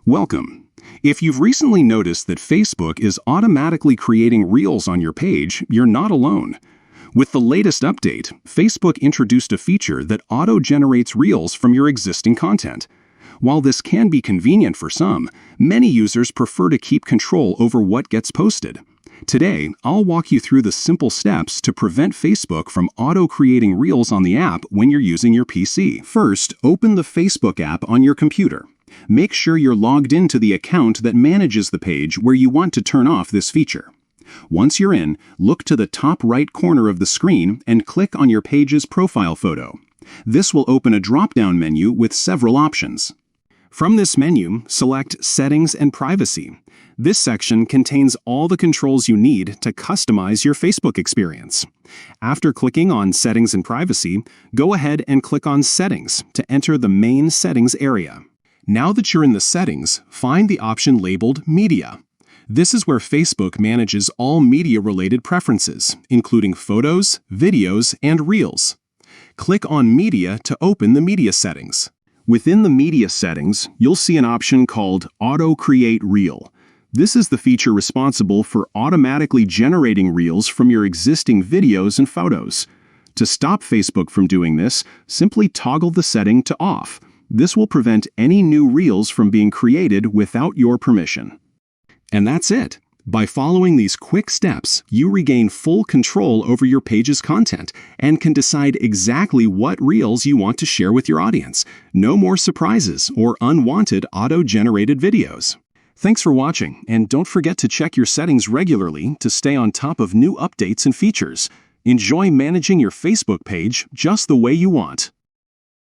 Welcome. If you've recently noticed that Facebook is automatically creating Reels on your page, you're not alone. With the latest update, Facebook introduced a feature that auto-generates Reels from your existing content. While this can be convenient for some, many users prefer to keep control over what gets posted. Today, I'll walk you through the simple steps to prevent Facebook from auto-creating Reels on the app when you're using your PC. First, open the Facebook app on your computer. Make sure you're logged into the account that manages the page where you want to turn off this feature. Once you're in, look to the top right corner of the screen and click on your page's profile photo. This will open a drop-down menu with several options. From this menu, select Settings and Privacy. This section contains all the controls you need to customize your Facebook experience. After clicking on Settings and Privacy, go ahead and click on Settings to enter the main settings area. Now that you're in the settings, find the option labeled Media. This is where Facebook manages all media-related preferences, including photos, videos, and Reels. Click on Media to open the media settings. Within the media settings, you'll see an option called Auto Create Reel. This is the feature responsible for automatically generating Reels from your existing videos and photos. To stop Facebook from doing this, simply toggle the setting to off. This will prevent any new Reels from being created without your permission. And that's it. By following these quick steps, you regain full control over your page's content and can decide exactly what Reels you want to share with your audience. No more surprises or unwanted auto-generated videos. Thanks for watching, and don't forget to check your settings regularly to stay on top of new updates and features. Enjoy managing your Facebook page just the way you want.